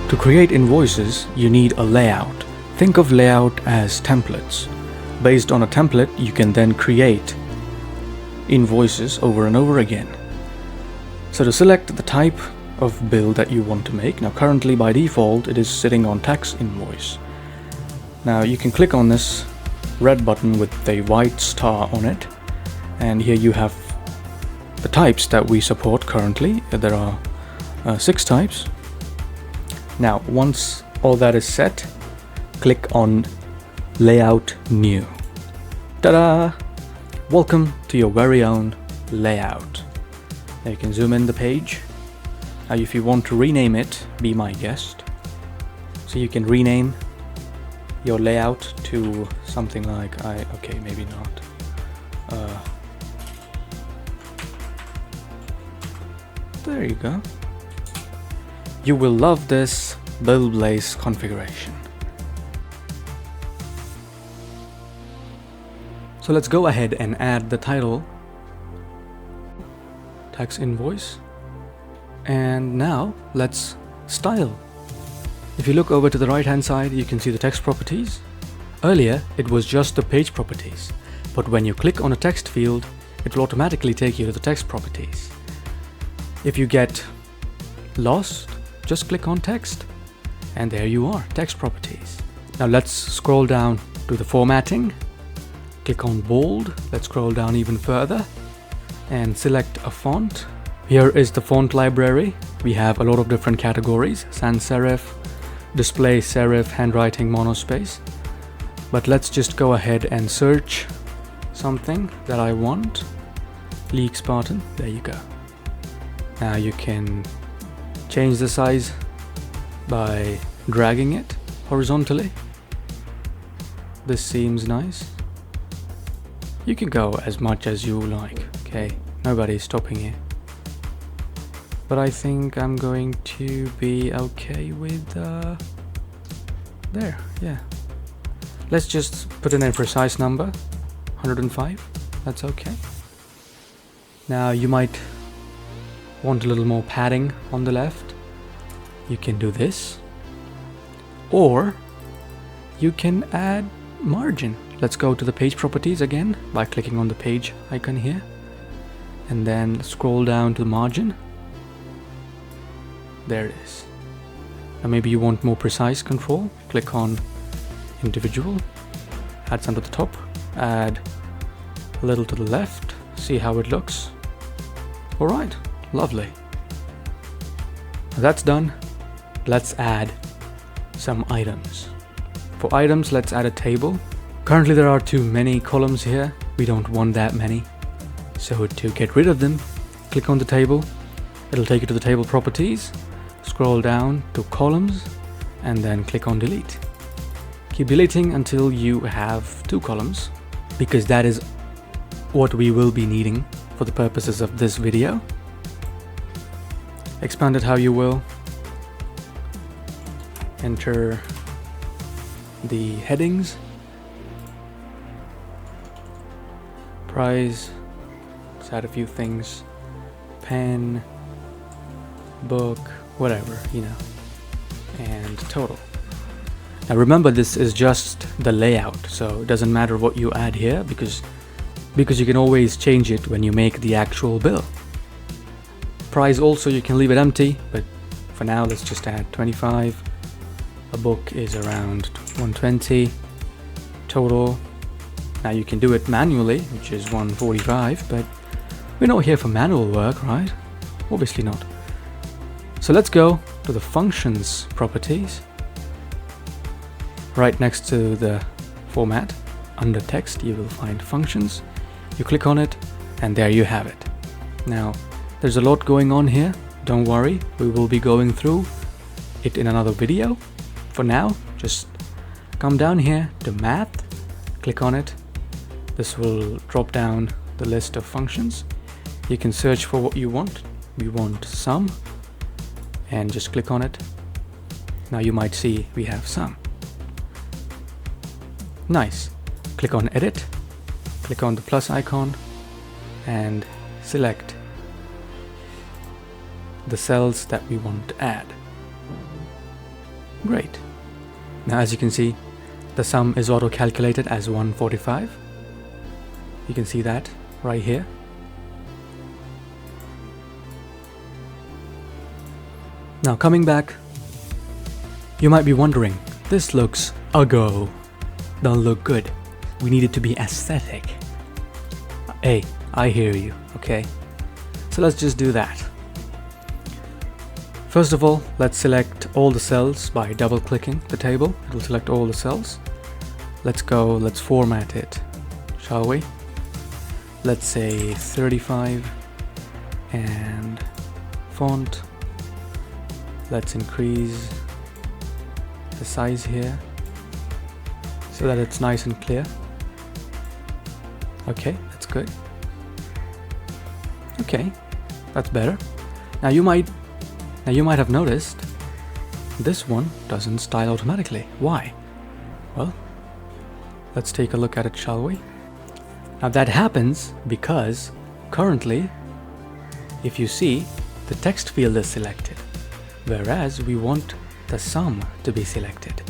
To create invoices, you need a layout. Think of layout as templates. Based on a template, you can then create invoices over and over again. So to select the type of bill that you want to make, now currently by default it is sitting on tax invoice. Now you can click on this red button with a white star on it, and here you have the types that we support currently. There are 6 types. Now once all that is set, click on Layout New. Ta-da! Welcome to your very own layout. Now you can zoom in the page. Now if you want to rename it, be my guest. So you can rename your layout to something like, okay, maybe not. There you go. You will love this Billblaze configuration. So let's go ahead and add the title, tax invoice, and now let's style. If you look over to the right hand side, you can see the text properties. Earlier it was just the page properties, but when you click on a text field, it will automatically take you to the text properties. If you get lost, just click on text and there you are, text properties. Now let's scroll down to the formatting. Click on bold. Let's scroll down even further and select a font. Here is the font library. We have a lot of different categories: sans serif, display serif, handwriting, monospace. But let's just go ahead and search something that I want. Leak Spartan. There you go. Now you can change the size by dragging it horizontally. This seems nice. You can go as much as you like, okay? Nobody's stopping you. But I think I'm going to be okay with there, yeah. Let's just put in a precise number, 105. That's okay. Now you might want a little more padding on the left. You can do this, or you can add margin. Let's go to the page properties again by clicking on the page icon here, and then scroll down to the margin. There it is. Now maybe you want more precise control. Click on individual, add some to the top, add a little to the left, see how it looks. All right, lovely. Now that's done. Let's add some items. For items, let's add a table. Currently there are too many columns here. We don't want that many. So to get rid of them, click on the table. It'll take you to the table properties. Scroll down to columns and then click on delete. Keep deleting until you have 2 columns, because that is what we will be needing for the purposes of this video. Expand it how you will. Enter the headings, price, let's add a few things, pen, book, whatever, you know, and total. Now remember, this is just the layout, so it doesn't matter what you add here because you can always change it when you make the actual bill. Price also, you can leave it empty, but for now let's just add 25. A book is around 120. Total, now you can do it manually, which is 145, but we're not here for manual work, right? Obviously not. So let's go to the functions properties. Right next to the format, under text, you will find functions. You click on it and there you have it. Now there's a lot going on here. Don't worry, we will be going through it in another video. For now, just come down here to math, click on it. This will drop down the list of functions. You can search for what you want. We want sum, and just click on it. Now you might see we have sum. Nice. Click on edit, click on the plus icon and select the cells that we want to add. Great. Now as you can see, the sum is auto-calculated as 145. You can see that right here. Now coming back, you might be wondering, this looks uggo, don't look good. We need it to be aesthetic. Hey, I hear you, okay? So let's just do that. First of all, let's select all the cells by double-clicking the table. It will select all the cells. Let's format it, shall we? Let's say 35 and font. Let's increase the size here so that it's nice and clear. Okay, that's good. Okay, that's better. Now you might have noticed this one doesn't style automatically. Why? Well, let's take a look at it, shall we? Now that happens because currently, if you see, the text field is selected, whereas we want the sum to be selected.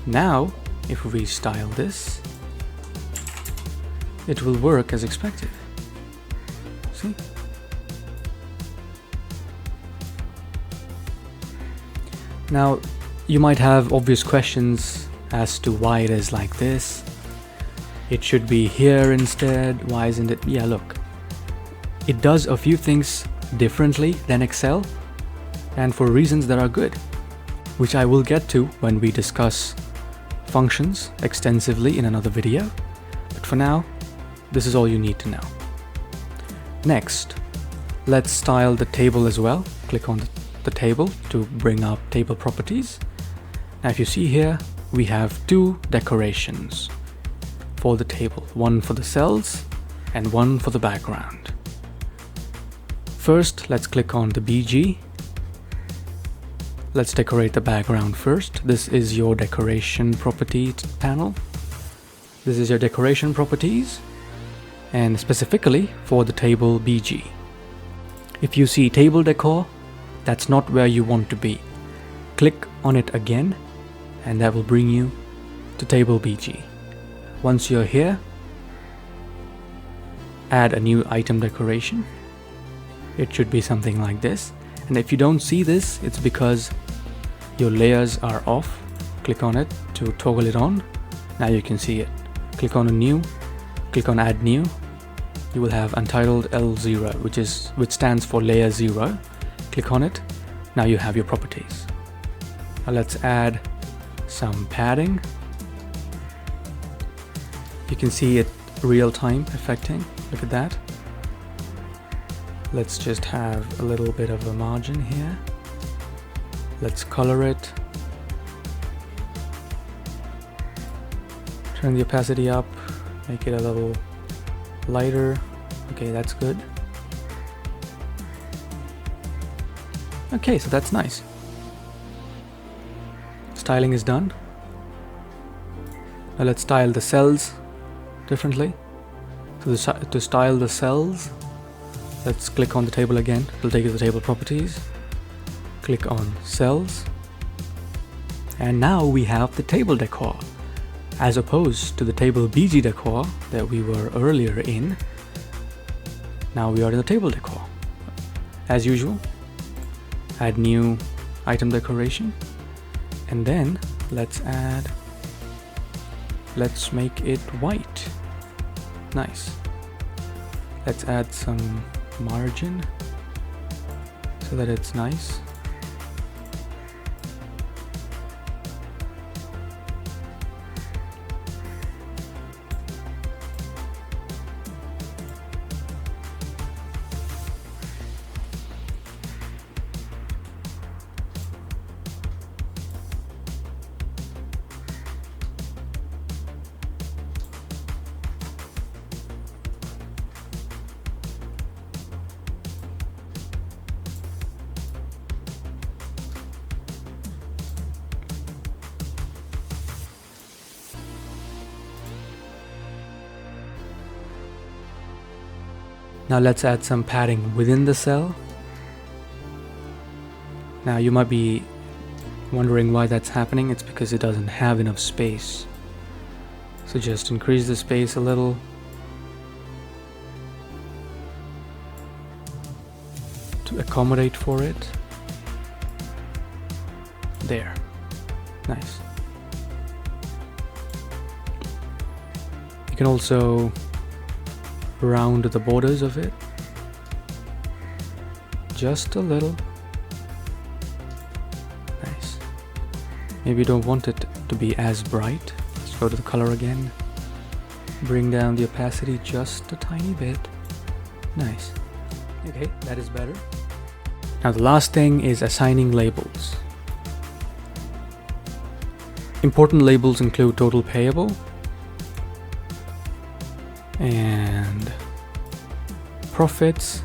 Now, if we style this, it will work as expected. See? Now, you might have obvious questions as to why it is like this. It should be here instead. Why isn't it? Yeah, look. It does a few things differently than Excel, and for reasons that are good, which I will get to when we discuss functions extensively in another video. But for now, this is all you need to know. Next, let's style the table as well. Click on the table to bring up table properties. Now if you see here, we have two decorations for the table, one for the cells and one for the background. First, let's click on the BG. Let's decorate the background first. This is your decoration property panel. This is your decoration properties, and specifically for the table BG. If you see table decor, that's not where you want to be. Click on it again, and that will bring you to table BG. Once you're here, add a new item decoration. It should be something like this. And if you don't see this, it's because your layers are off. Click on it to toggle it on. Now you can see it. Click on a new, click on add new. You will have untitled L0, which stands for layer 0. Click on it. Now you have your properties. Now let's add some padding. You can see it real time affecting. Look at that. Let's just have a little bit of a margin here. Let's color it. Turn the opacity up, make it a little lighter. Okay, that's good. Okay, so that's nice. Styling is done. Now let's style the cells differently. So to style the cells, let's click on the table again. It'll take you to the table properties. Click on cells. And now we have the table decor. As opposed to the table BG decor that we were earlier in. Now we are in the table decor. As usual, add new item decoration. And then let's make it white. Nice. Let's add some margin so that it's nice. Now let's add some padding within the cell. Now you might be Wondering why that's happening? It's because it doesn't have enough space. So just increase the space a little. To accommodate for it. There. Nice. You can also round the borders of it. Just a little. Nice. Maybe you don't want it to be as bright. Let's go to the color again. Bring down the opacity just a tiny bit. Nice. Okay, that is better. Now the last thing is assigning labels. Important labels include total payable and profits,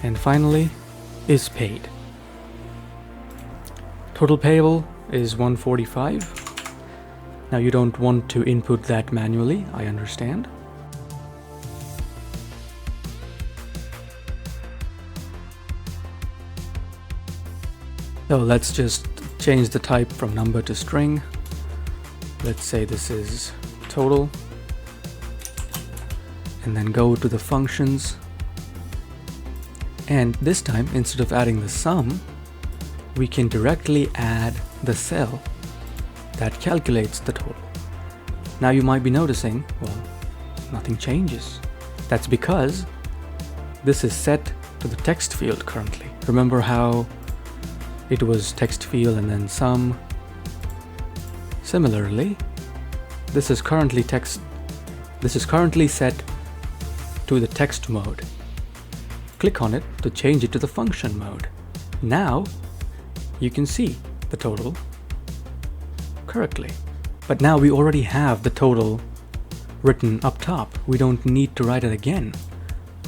and finally is paid. Total payable is 145. Now you don't want to input that manually, I understand. So let's just change the type from number to string. Let's say this is total. And then go to the functions. And this time, instead of adding the sum, we can directly add the cell that calculates the total. Now you might be noticing, well, nothing changes. That's because this is set to the text field currently. Remember how it was text field and then sum? Similarly, this is currently set to the text mode. Click on it to change it to the function mode. Now you can see the total correctly. But now we already have the total written up top. We don't need to write it again.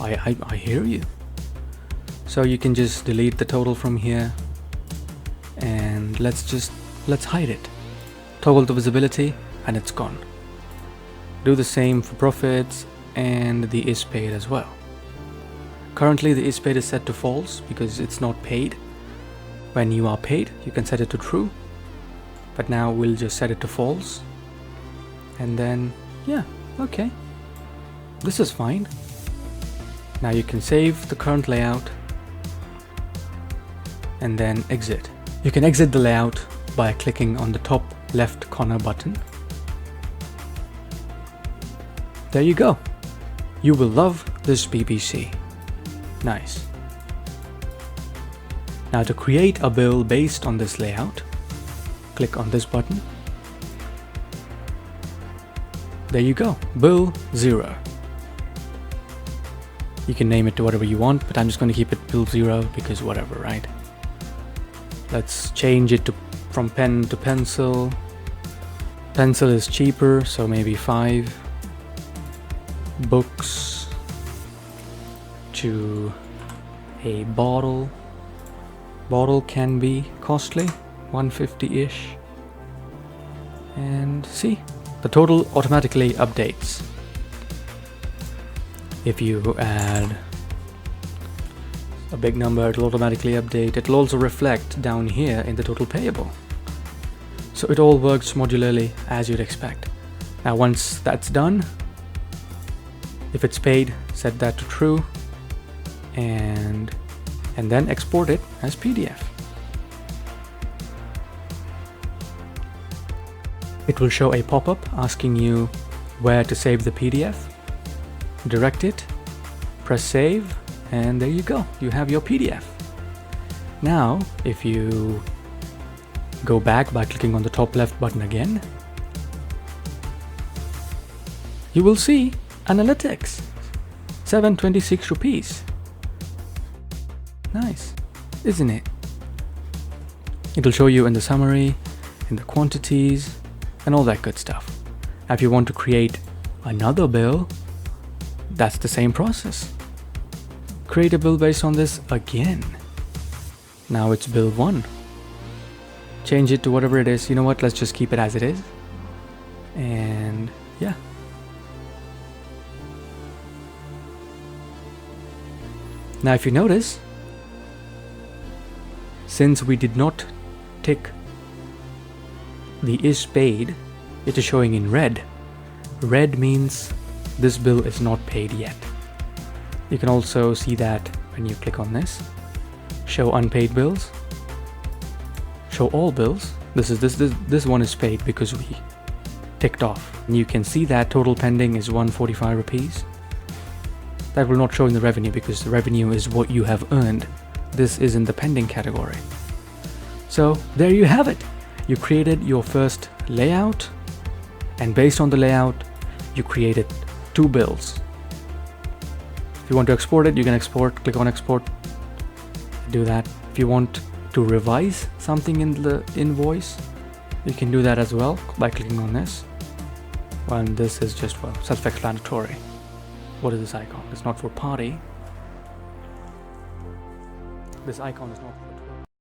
I hear you. So you can just delete the total from here, and let's hide it. Toggle the visibility and it's gone. Do the same for profits and the is paid as well. Currently the is paid is set to false because it's not paid. When you are paid, you can set it to true, but now we'll just set it to false. And then, yeah, okay, this is fine. Now you can save the current layout and then exit. You can exit the layout by clicking on the top left corner button. There you go. You will love this BBC. Nice. Now to create a bill based on this layout, click on this button. There you go, bill 0. You can name it to whatever you want, but I'm just going to keep it bill 0 because whatever, right? Let's change it from pen to pencil. Pencil is cheaper, so maybe 5. Books to a bottle. Bottle can be costly, 150-ish. And see, the total automatically updates. If you add a big number, it'll automatically update. It'll also reflect down here in the total payable. So it all works modularly as you'd expect. Now once that's done, if it's paid, set that to true, and then export it as PDF. It will show a pop-up asking you where to save the PDF. Direct it, press save, and there you go. You have your PDF. Now, if you go back by clicking on the top left button again, you will see analytics, 726 rupees. Nice, isn't it? It'll show you in the summary, in the quantities, and all that good stuff. Now, if you want to create another bill, that's the same process. Create a bill based on this again. Now it's bill 1. Change it to whatever it is. You know what? Let's just keep it as it is. And yeah. Now if you notice, since we did not tick the is paid, it is showing in red. Red means this bill is not paid yet. You can also see that when you click on this. Show unpaid bills. Show all bills. This one is paid because we ticked off. And you can see that total pending is 145 rupees. That will not show in the revenue because the revenue is what you have earned. This is in the pending category. So there you have it. You created your first layout, and based on the layout, you created 2 bills. If you want to export it, you can export. Click on export. Do that. If you want to revise something in the invoice, you can do that as well by clicking on this. And this is just, well, self-explanatory. What is this icon? It's not for party. This icon is not for